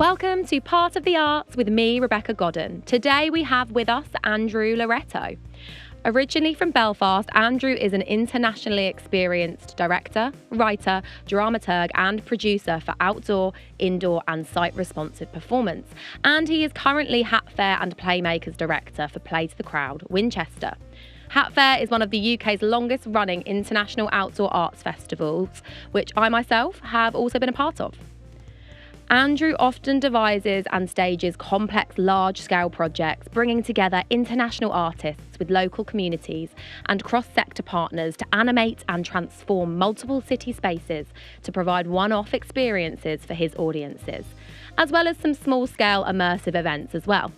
Welcome to Part of the Arts with me, Rebecca Godden. Today we have with us Andrew Loretto. Originally from Belfast, Andrew is an internationally experienced director, writer, dramaturg and producer for outdoor, indoor and site-responsive performance. And he is currently Hat Fair and Playmakers Director for Play to the Crowd, Winchester. Hat Fair is one of the UK's longest running international outdoor arts festivals, which I myself have also been a part of. Andrew often devises and stages complex, large-scale projects, bringing together international artists with local communities and cross-sector partners to animate and transform multiple city spaces to provide one-off experiences for his audiences, as well as some small-scale immersive events as well.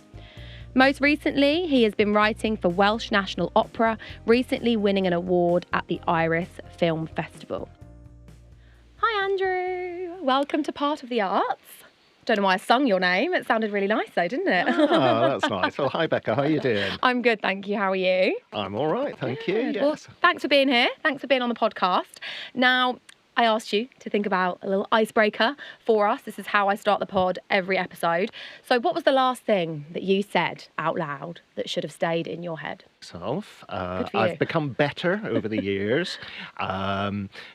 Most recently, he has been writing for Welsh National Opera, recently winning an award at the Iris Film Festival. Hi Andrew, welcome to Part of the Arts. Don't know why I sung your name, it sounded really nice though, didn't it? Oh, that's nice. Well, hi Becca, how are you doing? I'm good, thank you. How are you? I'm all right, thank you. Good. Yes. Well, thanks for being here. Thanks for being on the podcast. Now, I asked you to think about a little icebreaker for us. This is how I start the pod every episode. So what was the last thing that you said out loud that should have stayed in your head? I've become better over the years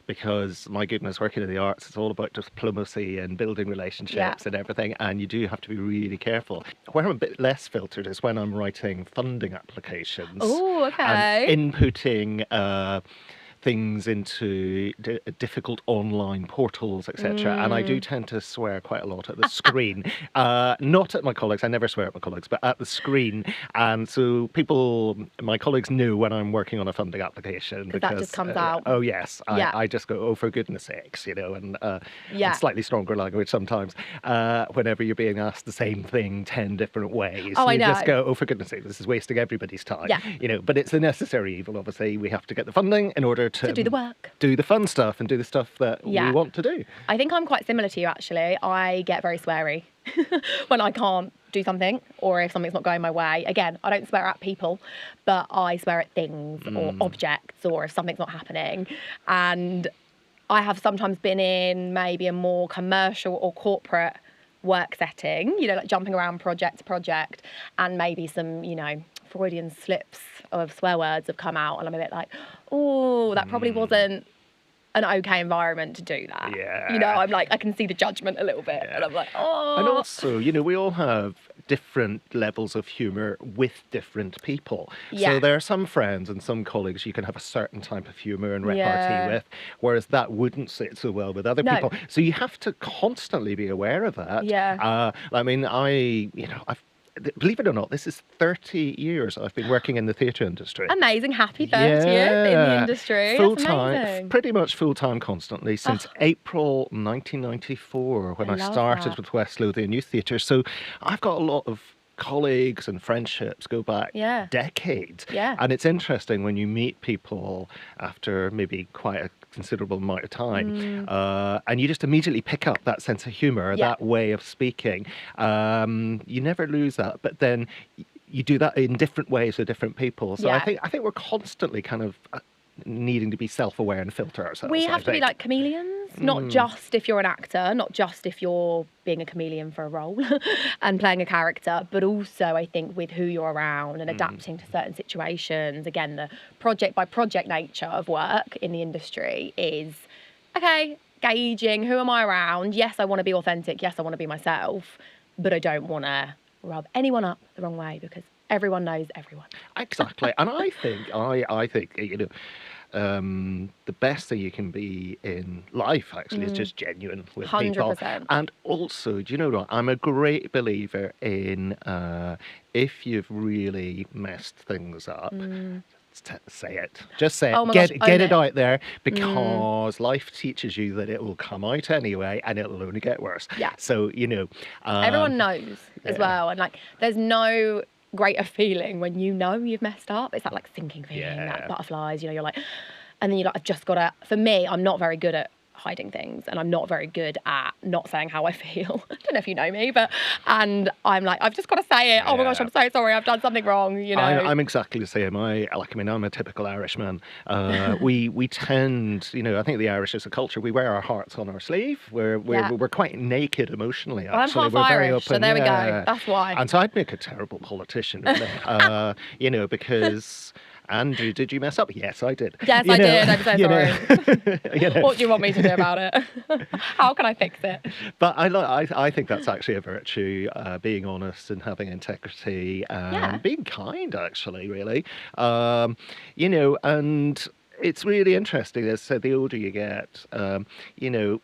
because, my goodness, working in the arts, it's all about diplomacy and building relationships and everything, and you do have to be really careful. Where I'm a bit less filtered is when I'm writing funding applications. Oh, okay. And inputting things into difficult online portals, etc. And I do tend to swear quite a lot at the screen. Not at my colleagues, I never swear at my colleagues, but at the screen. And so my colleagues knew when I'm working on a funding application. Because that just comes out. Oh, yes. I just go, oh, for goodness sakes, and slightly stronger language sometimes. Whenever you're being asked the same thing 10 different ways. Oh, I know. Just go, oh, for goodness sake, this is wasting everybody's time. Yeah. But it's a necessary evil, obviously. We have to get the funding in order to do the work. Do the fun stuff and do the stuff that we want to do. I think I'm quite similar to you, actually. I get very sweary when I can't do something or if something's not going my way. Again, I don't swear at people, but I swear at things or objects or if something's not happening. And I have sometimes been in maybe a more commercial or corporate work setting, like jumping around project to project, and maybe some, Freudian slips of swear words have come out and I'm a bit like, oh, that probably wasn't an okay environment to do that. Yeah. I'm like, I can see the judgment a little bit and I'm like, oh. And also, we all have different levels of humour with different people. Yeah. So there are some friends and some colleagues you can have a certain type of humour and repartee with, whereas that wouldn't sit so well with other people. So you have to constantly be aware of that. Yeah. Believe it or not, this is 30 years I've been working in the theatre industry. Amazing. Happy 30th in the industry. Full-time, pretty much full-time constantly since April 1994 when I started with West Lothian Youth Theatre. So I've got a lot of colleagues and friendships go back decades. Yeah. And it's interesting when you meet people after maybe quite a considerable amount of time and you just immediately pick up that sense of humour, that way of speaking. You never lose that, but then you do that in different ways with different people. So I think we're constantly kind of needing to be self-aware and filter ourselves. We have to be like chameleons, not just if you're an actor, not just if you're being a chameleon for a role and playing a character, but also I think with who you're around and adapting to certain situations. Again, the project by project nature of work in the industry is, gauging who am I around? Yes, I want to be authentic. Yes, I want to be myself, but I don't want to rub anyone up the wrong way because everyone knows everyone. Exactly. And I think, the best thing you can be in life actually is just genuine with 100%. people. And also, do you know what? I'm a great believer in if you've really messed things up, say it. Just say it. Get it out there because life teaches you that it will come out anyway and it'll only get worse. Yeah. So, everyone knows as well. And there's no greater feeling when you've messed up. It's that sinking feeling, that butterflies, you're like, and then I've just got to, for me, I'm not very good at hiding things, and I'm not very good at not saying how I feel. I don't know if you know me, and I'm like, I've just got to say it. Oh my gosh, I'm so sorry, I've done something wrong, you know. I'm exactly the same. I'm a typical Irishman. We tend, I think the Irish is a culture. We wear our hearts on our sleeve. We're quite naked emotionally. Well, I'm actually, half we're very Irish, open. so there we go. That's why. And so I'd make a terrible politician, really. Because. Andrew, did you mess up? Yes, I did. Yes, I did. I'm so sorry. What do you want me to do about it? How can I fix it? But I think that's actually a virtue, being honest and having integrity and being kind, actually, really. And it's really interesting. As I said, the older you get,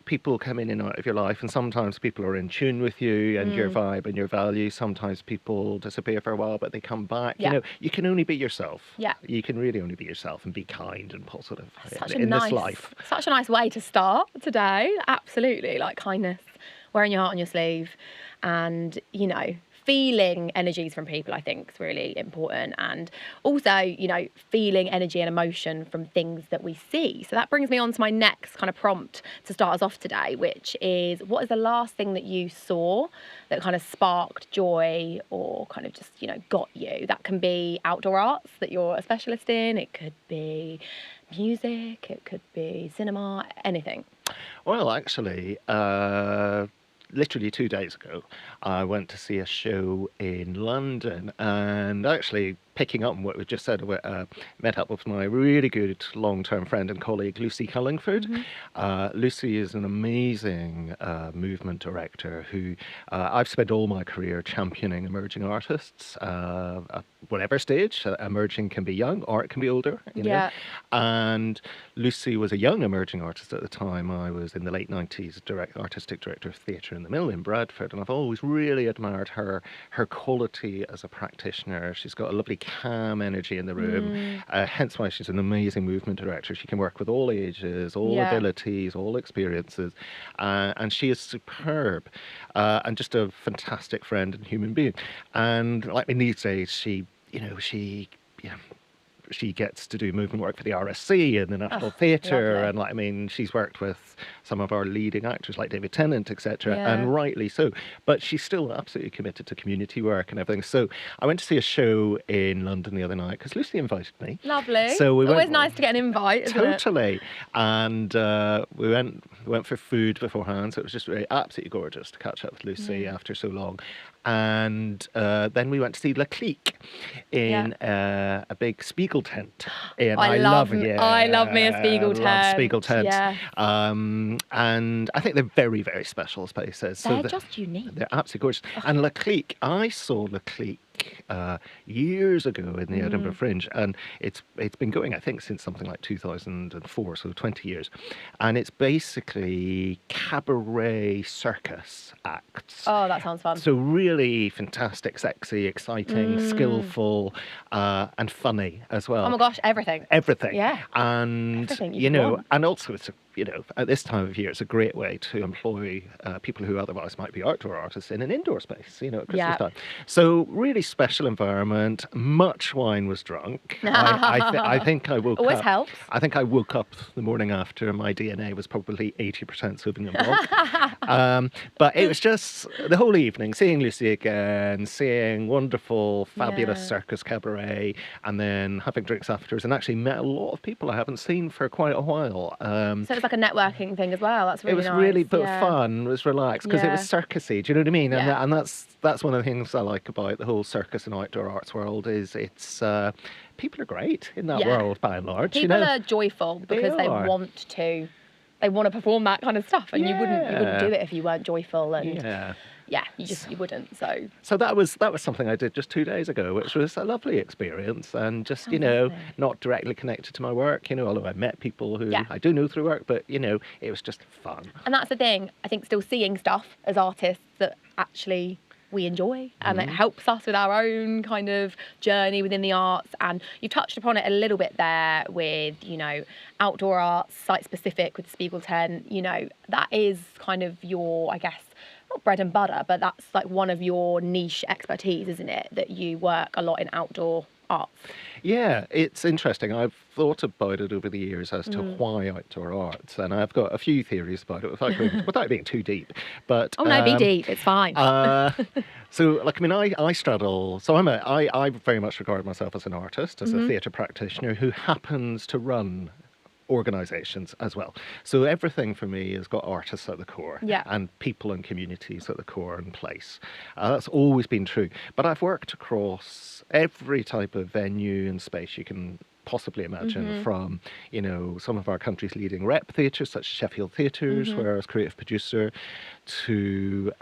people come in and out of your life, and sometimes people are in tune with you and your vibe and your values. Sometimes people disappear for a while, but they come back. Yeah. You can only be yourself. Yeah. You can really only be yourself and be kind and positive Such in this life. Such a nice way to start today. Absolutely. Like kindness, wearing your heart on your sleeve, and, feeling energies from people, I think, is really important. And also, feeling energy and emotion from things that we see. So that brings me on to my next kind of prompt to start us off today, which is, what is the last thing that you saw that kind of sparked joy or kind of just, got you? That can be outdoor arts that you're a specialist in. It could be music. It could be cinema, anything. Well, actually, literally 2 days ago, I went to see a show in London, and actually picking up on what we just said, met up with my really good long-term friend and colleague, Lucy Cullingford. Lucy is an amazing movement director who I've spent all my career championing emerging artists, at whatever stage. Emerging can be young or it can be older, know. And Lucy was a young emerging artist at the time. I was in the late 90s, artistic director of theatre in the Mill in Bradford, and I've always really admired her quality as a practitioner. She's got a lovely calm energy in the room, hence why she's an amazing movement director. She can work with all ages, all abilities, all experiences, and she is superb, and just a fantastic friend and human being. And like in these days, she gets to do movement work for the RSC and the National Theatre, and she's worked with some of our leading actors like David Tennant, etc., and rightly so. But she's still absolutely committed to community work and everything. So I went to see a show in London the other night because Lucy invited me. Lovely. So we always nice to get an invite, isn't it? Totally. And we went for food beforehand, so it was just really absolutely gorgeous to catch up with Lucy after so long. And then we went to see Le Clique in a big Spiegel tent. And I love me a Spiegel tent. Love Spiegel tent. Yeah. And I think they're very, very special spaces. They're just unique. They're absolutely gorgeous. And Le Clique, I saw Le Clique years ago in the Edinburgh Fringe, and it's been going, I think, since something like 2004, so 20 years. And it's basically cabaret circus acts. Oh, that sounds fun. So really fantastic, sexy, exciting, skillful, and funny as well. Oh my gosh, everything. Everything. Yeah. And, everything and also it's at this time of year, it's a great way to employ people who otherwise might be outdoor artists in an indoor space, at Christmas time. So really special environment. Much wine was drunk. I think I woke Always up. helps. I think I woke up the morning after. My DNA was probably 80% Sauvignon Blanc. But it was just the whole evening, seeing Lucy again, seeing wonderful, fabulous circus cabaret, and then having drinks afterwards, and actually met a lot of people I haven't seen for quite a while. So it's like a networking thing as well. That's really nice. It was really fun. It was relaxed because it was circusy. Do you know what I mean? And that's one of the things I like about the whole circus and outdoor arts world is it's people are great in that world by and large. People are joyful because they want to perform that kind of stuff, and you wouldn't do it if you weren't joyful and. Yeah, you wouldn't. So that was something I did just 2 days ago, which was a lovely experience, and just not directly connected to my work. Although I met people who I do know through work, but it was just fun. And that's the thing. I think still seeing stuff as artists that actually we enjoy, and it helps us with our own kind of journey within the arts. And you touched upon it a little bit there with outdoor arts, site specific with the Spiegel tent. That is kind of your, I guess, not bread and butter, but that's like one of your niche expertise, isn't it? That you work a lot in outdoor arts? Yeah, it's interesting. I've thought about it over the years as to why outdoor arts, and I've got a few theories about it without being too deep. But Oh no, be deep. It's fine. so, like, I mean, I straddle. So I very much regard myself as an artist, as a theatre practitioner who happens to run organisations as well. So everything for me has got artists at the core, Yeah. and people and communities at the core and place. That's always been true. But I've worked across every type of venue and space you can possibly imagine, from, you know, some of our country's leading rep theatres such as Sheffield Theatres, where I was creative producer, to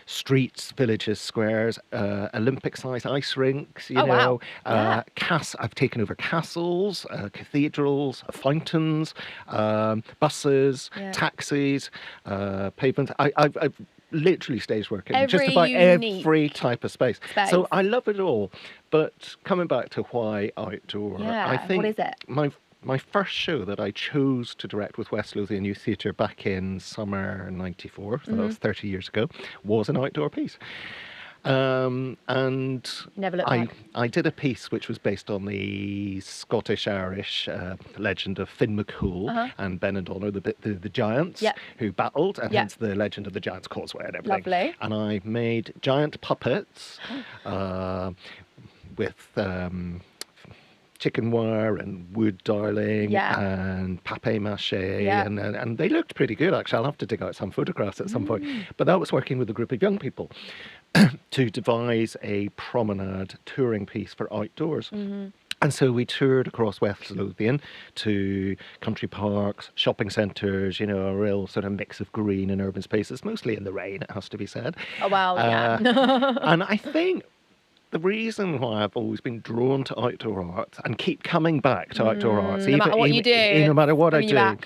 streets, villages, squares, Olympic-sized ice rinks, you know. Wow. I've taken over castles, cathedrals, fountains, buses, taxis, pavements. I've literally stage work in just about every type of space. So I love it all. But coming back to why outdoor, I think what is it? My first show that I chose to direct with West Lothian Youth Theatre back in summer '94, so that was 30 years ago, was an outdoor piece. And Never looked back. I did a piece which was based on the Scottish-Irish legend of Finn McCool and Ben and Donna, the giants who battled, and hence the legend of the Giant's Causeway and everything. Lovely. And I made giant puppets with chicken wire and wood dialing and papier-mâché, and they looked pretty good, actually. I'll have to dig out some photographs at some point. But that was working with a group of young people to devise a promenade touring piece for outdoors. And so we toured across West Lothian to country parks, shopping centres, you know, a real sort of mix of green and urban spaces, mostly in the rain, it has to be said. Oh, wow, And I think the reason why I've always been drawn to outdoor art and keep coming back to outdoor arts, no matter what you do, no matter what I do,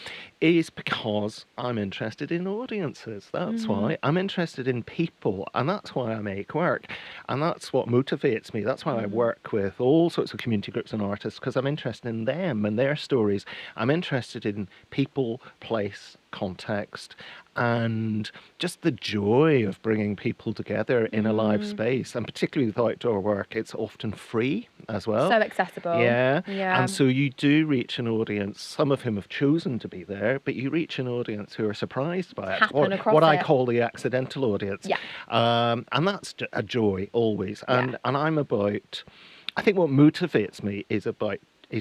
is because I'm interested in audiences. That's why I'm interested in people, and that's why I make work, and that's what motivates me. That's why I work with all sorts of community groups and artists, because I'm interested in them and their stories. I'm interested in people, place, context, and just the joy of bringing people together in a live space. And particularly with outdoor work, it's often free as well. So accessible. Yeah. And so you do reach an audience, some of whom have chosen to be there, but you reach an audience who are surprised by it. What I call the accidental audience. And that's a joy always. And I'm about, I think what motivates me is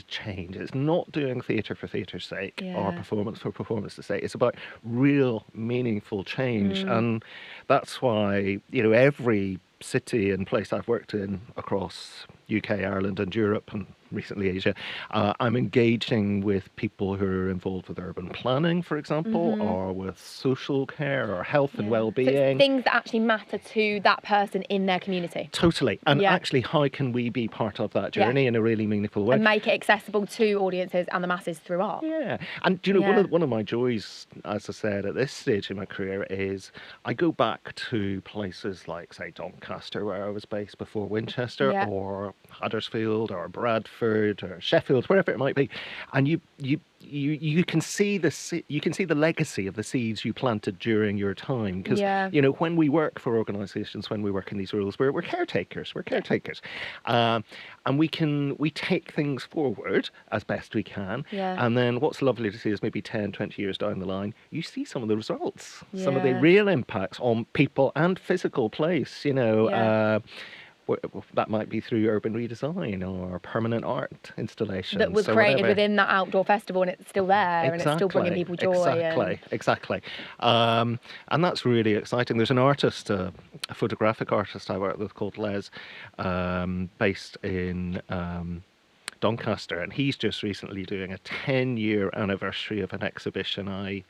change. It's not doing theatre for theatre's sake or performance for performance's sake. It's about real, meaningful change. And that's why, you know, every city and place I've worked in across UK, Ireland and Europe and recently Asia, I'm engaging with people who are involved with urban planning, for example, or with social care or health and well-being. So it's things that actually matter to that person in their community. Totally. And actually, how can we be part of that journey in a really meaningful way? And make it accessible to audiences and the masses through art. Yeah. And, you know, one of my joys, as I said, at this stage in my career is I go back to places like, say, Doncaster, where I was based before Winchester, or Huddersfield or Bradford or Sheffield, wherever it might be, and you can see the legacy of the seeds you planted during your time, because you know, when we work for organisations, when we work in these roles, we're caretakers, and we take things forward as best we can, and then what's lovely to see is maybe 10-20 years down the line you see some of the results, some of the real impacts on people and physical place, you know. That might be through urban redesign or permanent art installations. That was created within that outdoor festival, and it's still there, and it's still bringing people joy. Exactly. And that's really exciting. There's an artist, a photographic artist I work with called Les, based in Doncaster, and he's just recently doing a 10-year anniversary of an exhibition I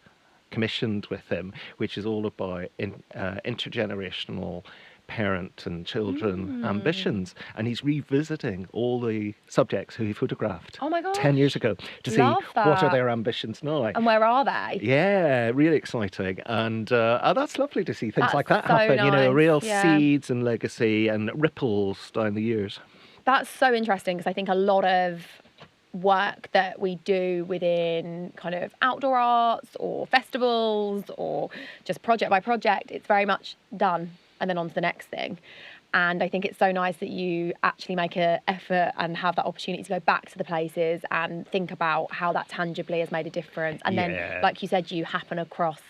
commissioned with him, which is all about intergenerational parent and children ambitions, and he's revisiting all the subjects who he photographed 10 years ago to see what are their ambitions now and where are they. Really exciting, and that's lovely to see things like that happen. Nice. You know, real seeds and legacy and ripples down the years. That's so interesting, because I think a lot of work that we do within kind of outdoor arts or festivals or just project by project, it's very much done and then on to the next thing. And I think it's so nice that you actually make an effort and have that opportunity to go back to the places and think about how that tangibly has made a difference. And then, like you said, you happen across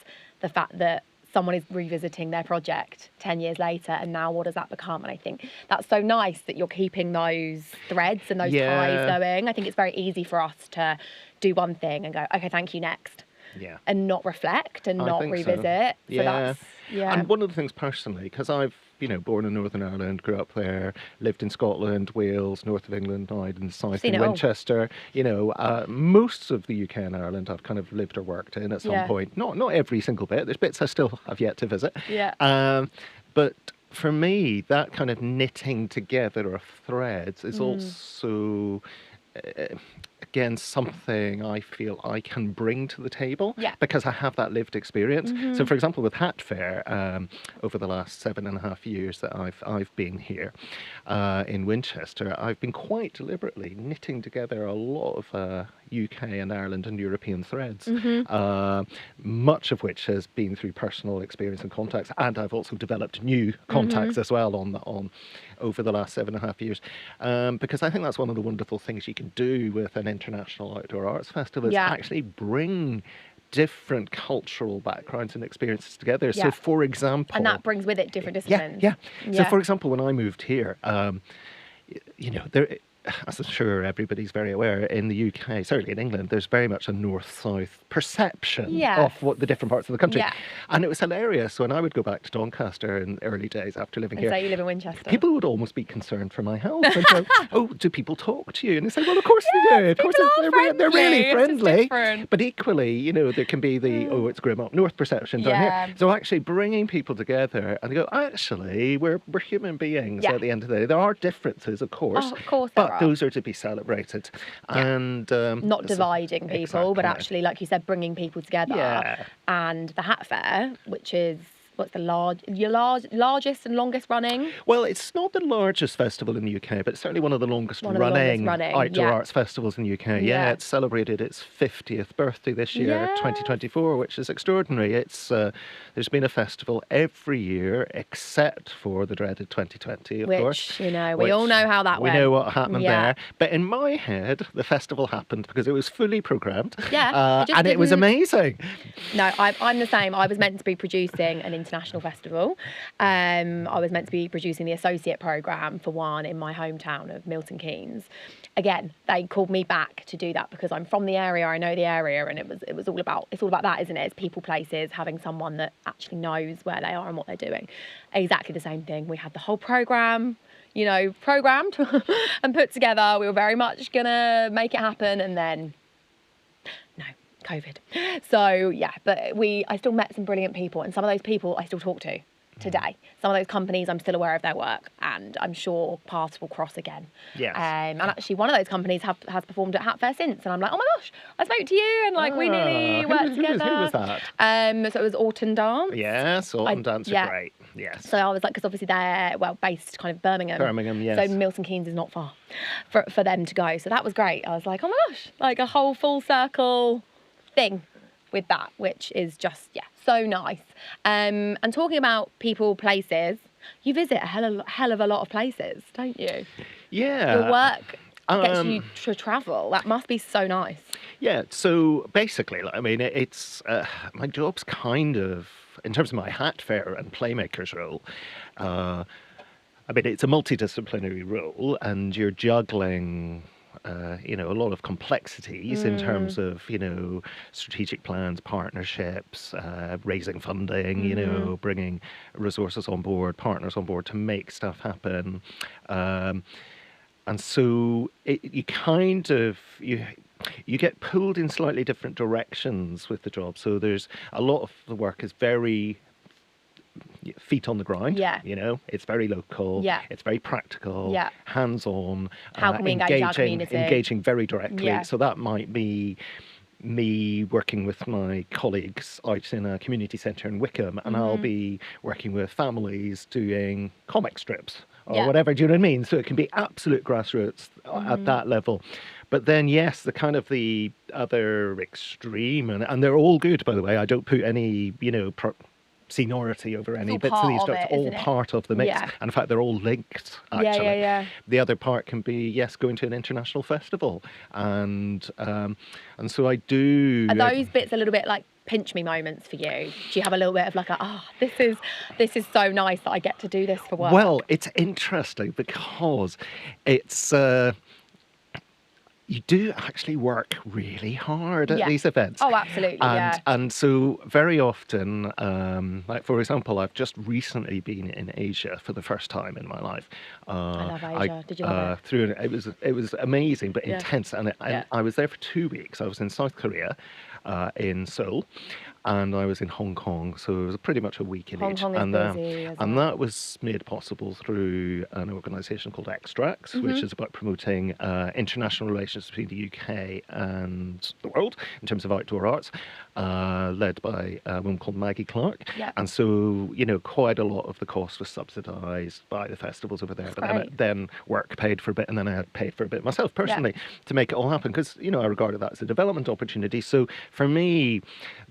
the fact that someone is revisiting their project 10 years later, and now what does that become? And I think that's so nice that you're keeping those threads and those ties going. I think it's very easy for us to do one thing and go, okay, thank you, next. Yeah. And not reflect and not revisit. So that's, And one of the things personally, because I've, born in Northern Ireland, grew up there, lived in Scotland, Wales, north of England, died in the south in Winchester. Most of the UK and Ireland I've kind of lived or worked in at some point. Not every single bit. There's bits I still have yet to visit. Yeah. But for me, that kind of knitting together of threads is also again something I feel I can bring to the table because I have that lived experience. So for example, with Hat Fair, over the last 7.5 years that I've been here in Winchester, I've been quite deliberately knitting together a lot of UK and Ireland and European threads, much of which has been through personal experience and contacts, and I've also developed new contacts as well on over the last 7.5 years, because I think that's one of the wonderful things you can do with an international outdoor arts festival is actually bring different cultural backgrounds and experiences together. So for example, and that brings with it different disciplines. So for example, when I moved here, there, as I'm sure everybody's very aware, in the UK, certainly in England, there's very much a north-south perception of what the different parts of the country. And it was hilarious when I would go back to Doncaster in the early days after living here. So you live in Winchester. People would almost be concerned for my health and go, "Oh, do people talk to you?" And they say, "Well, of course they do. Of course they're really friendly." But equally, there can be the it's grim up north perception down here. So actually bringing people together and they go, actually, we're human beings at the end of the day. There are differences, of course. Of course, but those are to be celebrated, and not dividing people, but actually, like you said, bringing people together. And the Hat Fair, which is what's the largest and longest running? Well, it's not the largest festival in the UK, but it's certainly one of the longest running outdoor arts festivals in the UK. It's celebrated its 50th birthday this year, 2024, which is extraordinary. It's there's been a festival every year except for the dreaded 2020, of course. We all know how that went. We know what happened there. But in my head, the festival happened because it was fully programmed. And it was amazing. No, I'm the same. I was meant to be producing an international festival. I was meant to be producing the associate programme for one in my hometown of Milton Keynes. Again, they called me back to do that because I'm from the area, I know the area, and it was all about that, isn't it? It's people, places, having someone that actually knows where they are and what they're doing. Exactly the same thing. We had the whole programme, programmed and put together. We were very much gonna make it happen, and then COVID. So but I still met some brilliant people, and some of those people I still talk to today. Some of those companies I'm still aware of their work, and I'm sure paths will cross again. And actually one of those companies has performed at Hat Fair since, and I'm like, oh my gosh, I spoke to you, and we nearly worked together. Who was that? So it was Autumn Dance. Yes, Autumn Dance are great. Yes. So I was like, because obviously they're based kind of Birmingham. Yes. So Milton Keynes is not far for them to go. So that was great. I was like, oh my gosh, like a whole full circle thing with that, which is just so nice. And talking about people, places, you visit a hell of a lot of places, don't you? Your work gets you to travel. That must be so nice. So basically, it's my job's kind of, in terms of my Hat Fair and Playmakers role, it's a multidisciplinary role, and you're juggling a lot of complexities in terms of, strategic plans, partnerships, raising funding, bringing resources on board, partners on board to make stuff happen. And so you kind of, you get pulled in slightly different directions with the job. So there's a lot of the work is very feet on the ground. It's very local. It's very practical. Hands-on. How can we engage our community? Engaging very directly. So that might be me working with my colleagues out in a community centre in Wickham, and I'll be working with families doing comic strips or whatever. Do you know what I mean? So it can be absolute grassroots at that level. But then, yes, the kind of the other extreme, and they're all good, by the way. I don't put any, seniority over any all bits of part these of stuff. it, It's all isn't it? part of the mix. Yeah. And in fact, they're all linked, actually. Yeah. The other part can be, yes, going to an international festival. And so I do... Are those bits a little bit like pinch me moments for you? Do you have a little bit of like this is so nice that I get to do this for work? Well, it's interesting because it's... you do actually work really hard at these events. Oh, absolutely, And so very often, like for example, I've just recently been in Asia for the first time in my life. I love Asia. Did you love it? It was amazing but intense, and I was there for 2 weeks. I was in South Korea, in Seoul, and I was in Hong Kong, so it was pretty much a week in Hong each. Kong is busy as And well. that was made possible through an organisation called Extracts, which is about promoting international relations between the UK and the world in terms of outdoor arts, led by a woman called Maggie Clark. Yep. And so, you know, quite a lot of the cost was subsidised by the festivals over there. That's Then work paid for a bit, and then I had paid for a bit myself personally to make it all happen, because, you know, I regarded that as a development opportunity. So for me,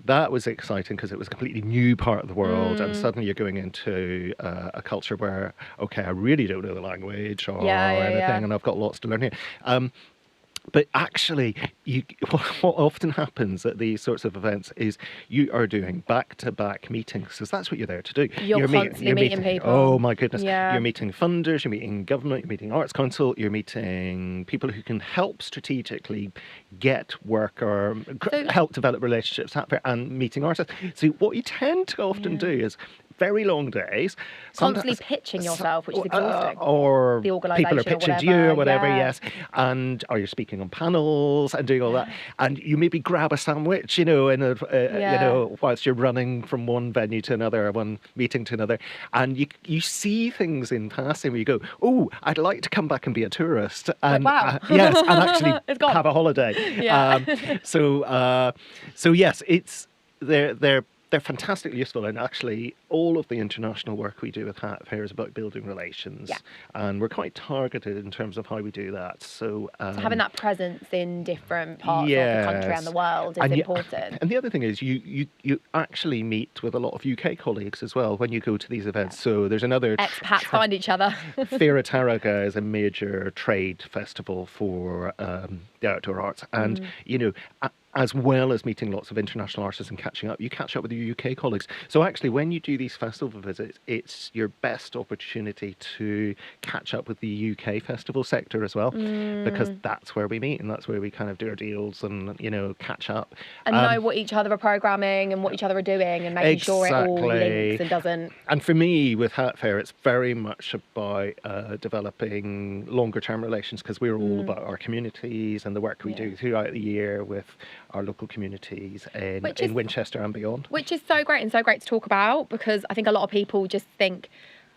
that was exciting because it was a completely new part of the world, and suddenly you're going into a culture where, okay, I really don't know the language or anything, and I've got lots to learn here. But actually, what often happens at these sorts of events is you are doing back-to-back meetings, because that's what you're there to do. You're constantly meeting people. Oh my goodness! Yeah. You're meeting funders, you're meeting government, you're meeting Arts Council, you're meeting people who can help strategically get work or help develop relationships, and meeting artists. So what you tend to often do is very long days. Constantly pitching yourself, which is exhausting. Or the organisation people are pitching to you or whatever, yes. Or you're speaking on panels and doing all that. And you maybe grab a sandwich, you know, in you know, whilst you're running from one venue to another, or one meeting to another. And you see things in passing where you go, oh, I'd like to come back and be a tourist. And, wow. Yes, and actually have a holiday. Yeah. So yes, they're fantastically useful, and actually all of the international work we do with Hat Fair is about building relations, and we're quite targeted in terms of how we do that. So having that presence in different parts of the country and the world is important. And the other thing is you actually meet with a lot of UK colleagues as well when you go to these events. So there's another... Expats find each other. Feira Taraga is a major trade festival for the outdoor arts, and you know, as well as meeting lots of international artists and catching up, you catch up with your UK colleagues. So actually, when you do these festival visits, it's your best opportunity to catch up with the UK festival sector as well, because that's where we meet, and that's where we kind of do our deals and, you know, catch up. And know what each other are programming and what each other are doing, and making sure it all links and doesn't... And for me, with Hat Fair, it's very much about developing longer-term relations, because we're all about our communities and the work we do throughout the year with our local communities in Winchester and beyond. Which is so great, and so great to talk about, because I think a lot of people just think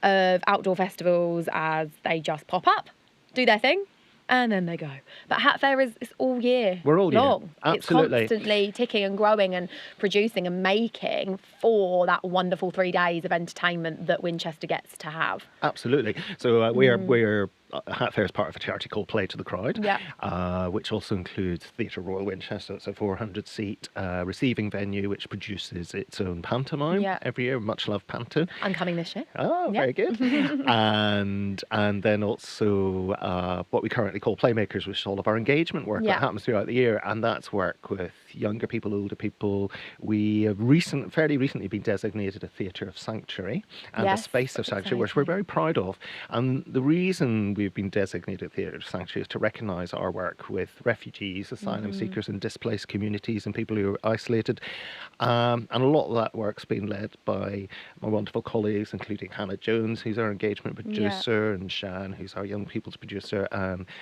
of outdoor festivals as they just pop up, do their thing, and then they go. But Hat Fair is all year We're all long. Year. Absolutely. It's constantly ticking and growing and producing and making for that wonderful 3 days of entertainment that Winchester gets to have. Absolutely. So we're Hat Fair is part of a charity called Play to the Crowd, which also includes Theatre Royal Winchester. It's a 400-seat receiving venue which produces its own pantomime every year. Much loved panto. I'm coming this year. Oh, very good. and then also what we currently call Playmakers, which is all of our engagement work that happens throughout the year, and that's work with younger people, older people. We have fairly recently been designated a theatre of sanctuary and a space of sanctuary, which we're very proud of. And the reason we've been designated theatre of sanctuary is to recognise our work with refugees, asylum seekers and displaced communities and people who are isolated. And a lot of that work's been led by my wonderful colleagues, including Hannah Jones, who's our engagement producer, and Shan, who's our young people's producer,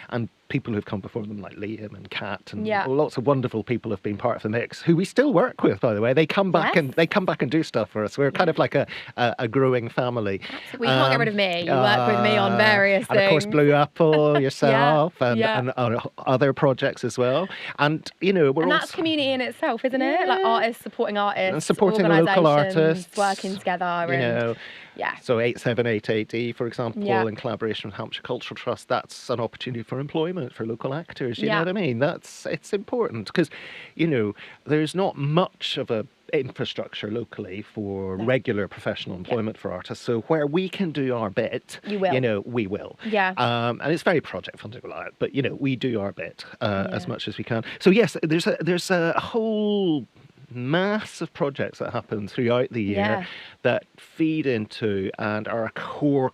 and people who've come before them like Liam and Kat, and lots of wonderful people have been part of the mix, who we still work with, by the way. They come back and do stuff for us. We're kind of like a growing family. Well, you can't get rid of me. You work with me on various things. And of course, Blue Apple, yourself, and other projects as well. And you know, that's community in itself, isn't it? Like artists supporting artists, and supporting the local artists, working together. You know, Yeah. So 878AD, for example, Yeah. in collaboration with Hampshire Cultural Trust, that's an opportunity for employment for local actors. You know Yeah. what I mean? It's important because, you know, there's not much of a infrastructure locally for regular professional employment for artists. So where we can do our bit, You will. you know, we will. Yeah. And it's very project funded, but you know, we do our bit as Yeah. much as we can. So yes, there's a whole mass of projects that happen throughout the year Yeah. that feed into and are a core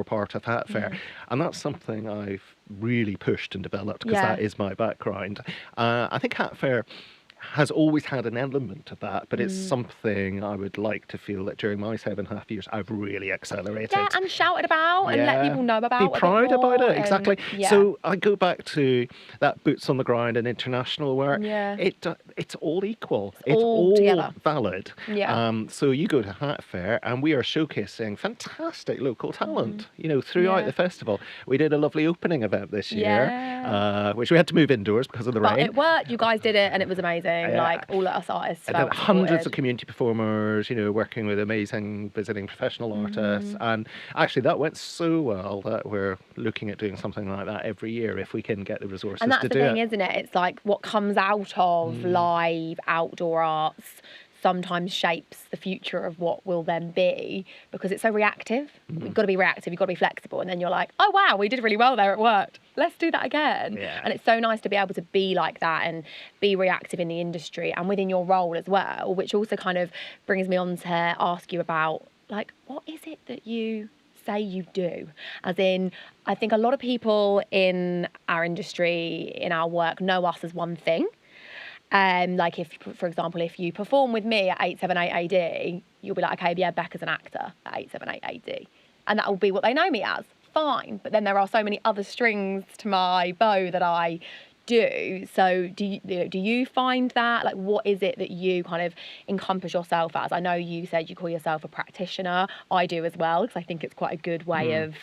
part of Hat Fair. And that's something I've really pushed and developed because Yeah. that is my background. I think Hat Fair has always had an element of that, but it's something I would like to feel that during my 7.5 years I've really accelerated. Yeah, and shouted about and let people know about. Be proud about it, and, exactly. yeah. So I go back to that boots on the ground and international work. Yeah. It's all equal. It's all together. valid. Yeah. So you go to Hat Fair and we are showcasing fantastic local talent, you know, throughout the festival. We did a lovely opening event this year, which we had to move indoors because of the But rain. it worked. You guys did it, and it was amazing. Like all of us artists, And then felt hundreds supported. of community performers, you know, working with amazing visiting professional artists. And actually that went so well that we're looking at doing something like that every year if we can get the resources And that's to the do thing, it. isn't it? It's like what comes out of live outdoor arts sometimes shapes the future of what will then be, because it's so reactive. You've got to be reactive, you've got to be flexible, and then you're like, oh wow, we did really well there, it worked, let's do that again. Yeah. And it's so nice to be able to be like that and be reactive in the industry and within your role as well, which also kind of brings me on to ask you about, like, what is it that you say you do? As in, I think a lot of people in our industry, in our work, know us as one thing. Like if, for example, if you perform with me at 878 AD, you'll be like, okay, yeah, Becca's an actor at 878 AD. And that will be what they know me as. Fine. But then there are so many other strings to my bow that I do. So do you find that? Like, what is it that you kind of encompass yourself as? I know you said you call yourself a practitioner. I do as well, because I think it's quite a good way of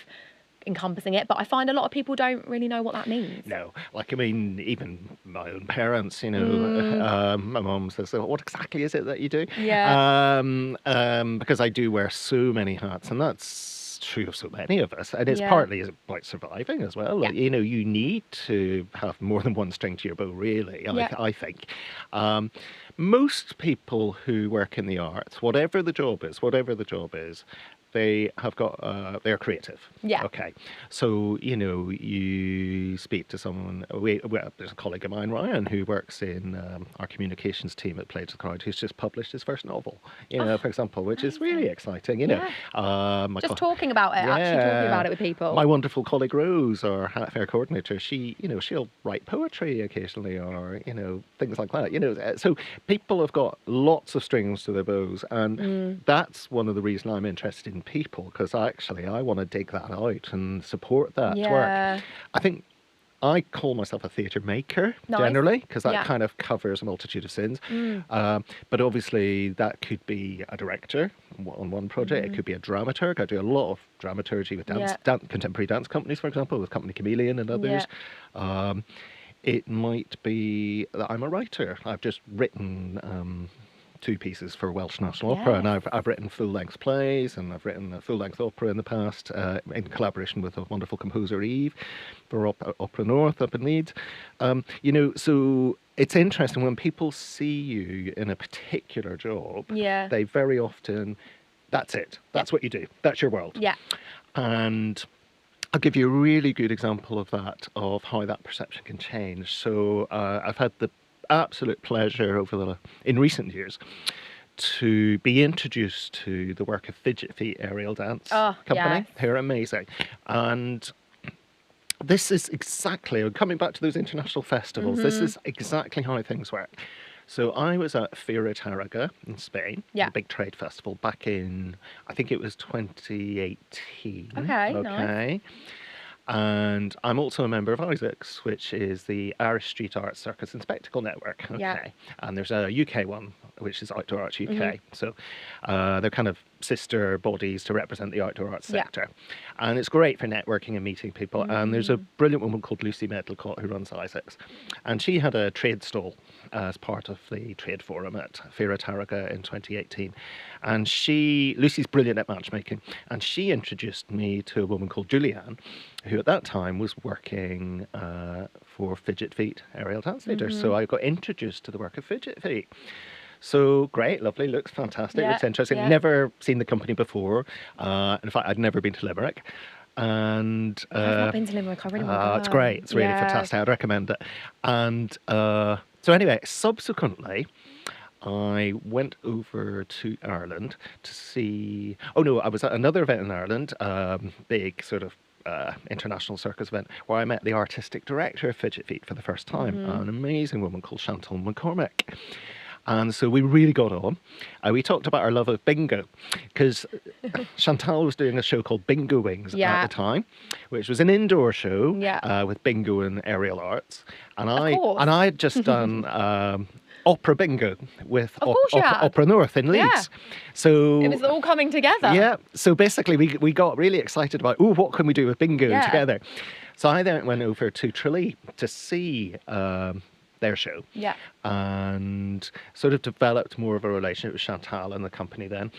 encompassing it, but I find a lot of people don't really know what that means. No, like, I mean, even my own parents, you know, my mum says, so what exactly is it that you do? Yeah. Because I do wear so many hats, and that's true of so many of us, and it's Yeah. partly about surviving as well. Like, Yeah. you know, you need to have more than one string to your bow, really, Yeah. I think. Most people who work in the arts, whatever the job is, they have got, they're creative. Yeah. Okay. So, you know, you speak to someone, there's a colleague of mine, Ryan, who works in our communications team at Play to the Crowd, who's just published his first novel, you know, for example, which is really exciting, you know. Just talking about it, actually talking about it with people. My wonderful colleague Rose, our Hat Fair coordinator, she, you know, she'll write poetry occasionally, or, you know, things like that, you know. So people have got lots of strings to their bows, and that's one of the reasons I'm interested in people, because I want to dig that out and support that work. I think I call myself a theatre maker generally, because that kind of covers a multitude of sins. But obviously that could be a director on one project. It could be a dramaturg. I do a lot of dramaturgy with contemporary dance companies, for example, with Company Chameleon and others. It might be that I'm a writer. I've just written 2 pieces for Welsh National Opera, and I've written full-length plays, and I've written a full-length opera in the past in collaboration with a wonderful composer, Eve, for Opera North up in Leeds. You know, so it's interesting when people see you in a particular job. They very often, that's it. That's what you do. That's your world. And I'll give you a really good example of that, of how that perception can change. So I've had the absolute pleasure in recent years to be introduced to the work of Fidget Feet Aerial Dance Company. They're amazing. And this is exactly, coming back to those international festivals, this is exactly how things work. So I was at Fira Taraga in Spain, a big trade festival back in, I think it was 2018. Okay, nice. And I'm also a member of Isaacs, which is the Irish Street Arts Circus and Spectacle Network. Okay. And there's a UK one, which is Outdoor Arts UK. So they're kind of sister bodies to represent the outdoor arts sector. And it's great for networking and meeting people. And there's a brilliant woman called Lucy Medlicott who runs Isaacs. And she had a trade stall as part of the trade forum at Fira Taraga in 2018. And Lucy's brilliant at matchmaking. And she introduced me to a woman called Julianne, who at that time was working for Fidget Feet aerial dance leaders. So I got introduced to the work of Fidget Feet. So great, lovely, looks fantastic, looks interesting. Never seen the company before. In fact, I'd never been to Limerick. And I've not been to Limerick. I really want to go. it's great. It's really fantastic. I'd recommend it. And so anyway, subsequently, I went over to Ireland to see... Oh no, I was at another event in Ireland, big sort of international circus event, where I met the artistic director of Fidget Feet for the first time, an amazing woman called Chantal McCormick. And so we really got on. We talked about our love of bingo, because Chantal was doing a show called Bingo Wings at the time, which was an indoor show with bingo and aerial arts. And I had just done opera bingo with Opera North in Leeds. Yeah. So it was all coming together. Yeah. So basically we got really excited about, what can we do with bingo together? So I then went over to Tralee to see their show. Yeah. And sort of developed more of a relationship with Chantal and the company then.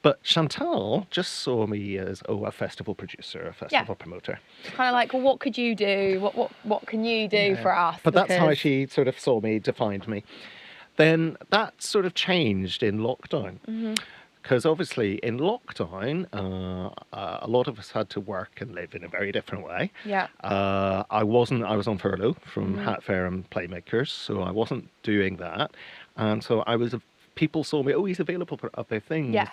But Chantal just saw me as a festival producer, a festival promoter. Kind of like, well, what could you do? What can you do for us? But that's how she sort of saw me, defined me. Then that sort of changed in lockdown. Because obviously in lockdown, a lot of us had to work and live in a very different way. Yeah. I was on furlough from Hat Fair and Playmakers, so I wasn't doing that. And so people saw me, he's available for other things. Yeah.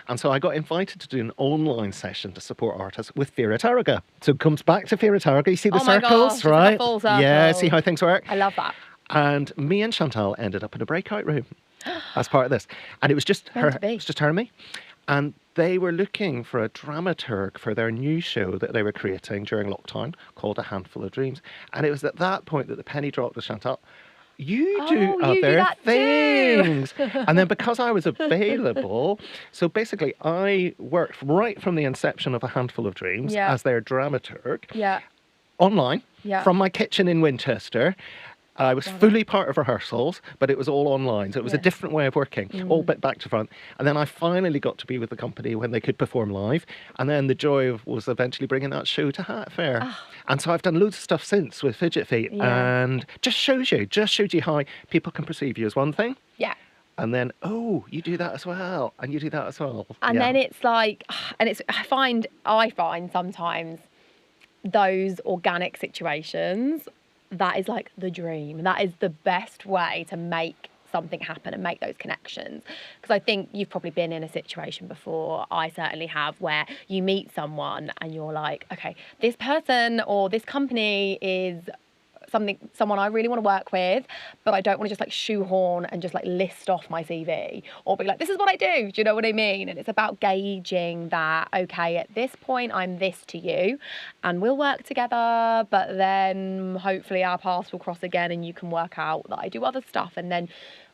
And so I got invited to do an online session to support artists with Fira Taraga. So it comes back to Fira Taraga. You see the circles, right? Full circle. Yeah, see how things work? I love that. And me and Chantal ended up in a breakout room as part of this. And it was just her. It was just her and me. And they were looking for a dramaturg for their new show that they were creating during lockdown called A Handful of Dreams. And it was at that point that the penny dropped with Chantal. You do other things. And then because I was available, so basically I worked right from the inception of A Handful of Dreams as their dramaturg online from my kitchen in Winchester. I was fully part of rehearsals, but it was all online. So it was a different way of working, all back to front. And then I finally got to be with the company when they could perform live. And then the joy was eventually bringing that show to Hat Fair. Oh. And so I've done loads of stuff since with Fidget Feet. And just showed you how people can perceive you as one thing. Yeah. And then, you do that as well. And you do that as well. And then it's like, I find sometimes those organic situations, that is like the dream. That is the best way to make something happen and make those connections. Because I think you've probably been in a situation before, I certainly have, where you meet someone and you're like, okay, this person or this company is someone I really want to work with, but I don't want to just like shoehorn and just like list off my CV or be like, this is what I do. Do you know what I mean? And it's about gauging that, okay, at this point, I'm this to you and we'll work together, but then hopefully our paths will cross again and you can work out that I do other stuff. And then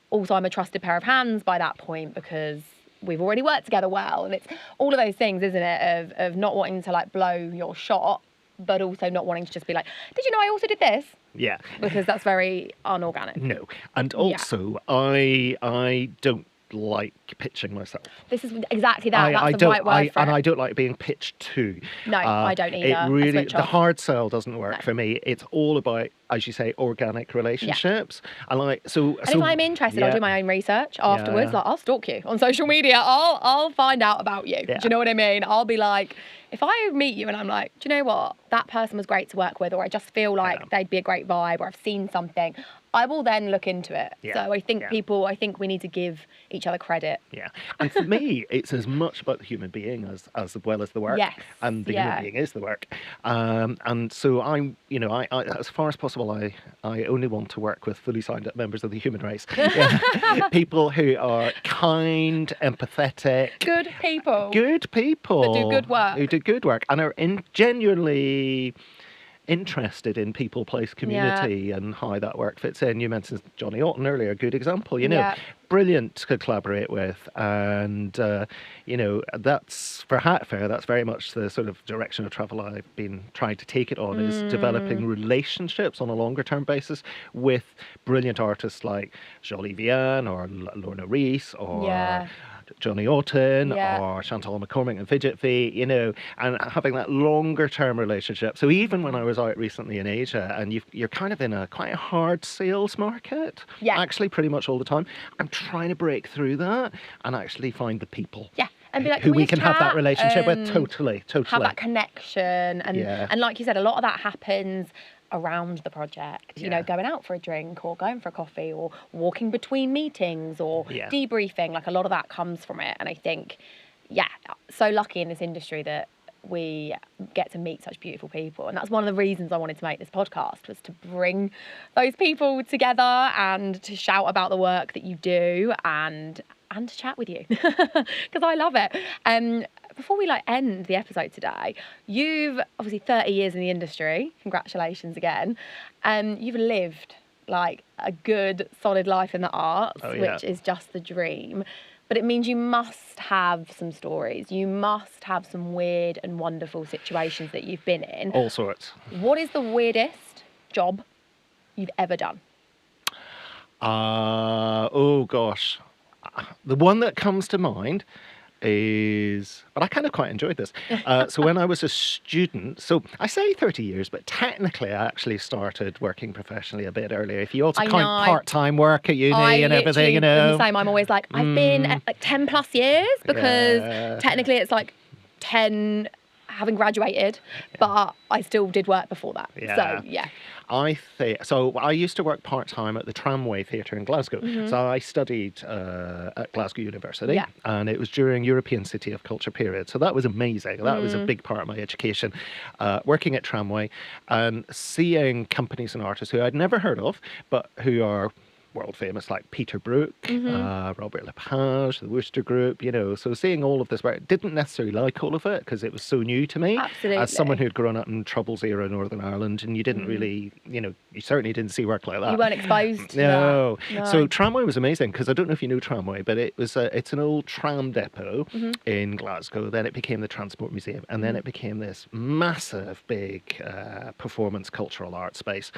also I'm a trusted pair of hands by that point because we've already worked together well. And it's all of those things, isn't it, of not wanting to like blow your shot, but also not wanting to just be like, did you know I also did this? Yeah. Because that's very unorganic. No. And also, I don't like pitching myself. This is exactly that. That's the right word for it. And I don't like being pitched to. No, I don't either. It really, the hard sell doesn't work for me. It's all about, as you say, organic relationships. And if I'm interested, I'll do my own research afterwards. Like, I'll stalk you on social media. I'll find out about you. Do you know what I mean? I'll be like, if I meet you and I'm like, do you know what? That person was great to work with, or I just feel like they'd be a great vibe, or I've seen something, I will then look into it. Yeah. So I think I think we need to give each other credit. Yeah. And for me, it's as much about the human being as well as the work. Yes. And the human being is the work. And so I'm, I as far as possible, I only want to work with fully signed up members of the human race. People who are kind, empathetic. Good people. Good people. That do good work. Who do good work and are genuinely interested in people, place, community, and how that work fits in. You mentioned Johnny Otten earlier, a good example, brilliant to collaborate with. And, that's for Hat Fair, that's very much the sort of direction of travel I've been trying to take it on, is developing relationships on a longer term basis with brilliant artists like Jolie Vian or Lorna Reese or Johnny Otten or Chantal McCormick and Fidget Feet, and having that longer term relationship. So even when I was out recently in Asia, and you're kind of in a quite a hard sales market, actually pretty much all the time, I'm trying to break through that and actually find the people. Yeah. And be like, who we can have that relationship with. Totally. Have that connection. And like you said, a lot of that happens around the project, going out for a drink or going for a coffee or walking between meetings or debriefing. Like, a lot of that comes from it. And I think, so lucky in this industry that we get to meet such beautiful people. And that's one of the reasons I wanted to make this podcast, was to bring those people together and to shout about the work that you do and to chat with you, because I love it. Before we end the episode today, you've obviously 30 years in the industry. Congratulations again. You've lived a good, solid life in the arts, which is just the dream. But it means you must have some stories. You must have some weird and wonderful situations that you've been in. All sorts. What is the weirdest job you've ever done? Oh gosh. The one that comes to mind is, but I kind of quite enjoyed this. So when I was a student, so I say 30 years, but technically I actually started working professionally a bit earlier. If you also count part-time work at uni and everything, the same. I'm always I've been at 10 plus years, because technically it's 10 having graduated, but I still did work before that. So I used to work part-time at the Tramway Theatre in Glasgow. So I studied at Glasgow University, and it was during European City of Culture period. So that was amazing. That was a big part of my education, working at Tramway and seeing companies and artists who I'd never heard of, but who are world famous, like Peter Brook, Robert Lepage, the Worcester Group, so seeing all of this work, didn't necessarily like all of it because it was so new to me. Absolutely. As someone who'd grown up in Troubles era Northern Ireland, and you didn't really, you certainly didn't see work like that. You weren't exposed to that. No. So Tramway was amazing, because I don't know if you know Tramway, but it's an old tram depot in Glasgow. Then it became the Transport Museum, and then it became this massive, big performance cultural art space.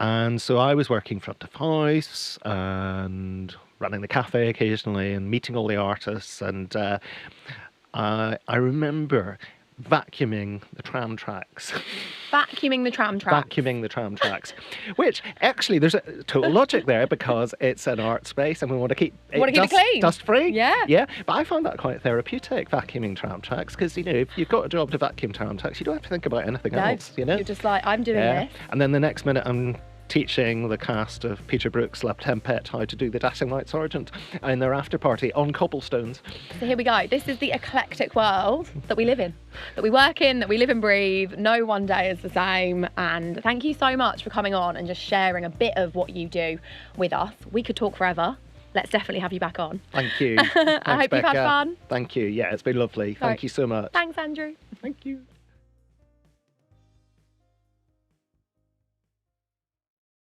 And so I was working front of house and running the cafe occasionally and meeting all the artists. And I remember vacuuming the tram tracks. Vacuuming the tram tracks. Vacuuming the tram tracks. Which, actually, there's a total logic there, because it's an art space and we want to keep it clean. Dust-free. Yeah. But I found that quite therapeutic, vacuuming tram tracks, because, if you've got a job to vacuum tram tracks, you don't have to think about anything else, You're just I'm doing this. And then the next minute I'm teaching the cast of Peter Brook's La Tempête how to do the Dashing Light Sergeant in their after party on cobblestones. So here we go. This is the eclectic world that we live in, that we work in, that we live and breathe. No one day is the same. And thank you so much for coming on and just sharing a bit of what you do with us. We could talk forever. Let's definitely have you back on. Thank you. I hope you've had fun. Thank you. Yeah, it's been lovely. Thank you so much. Thanks, Andrew. Thank you.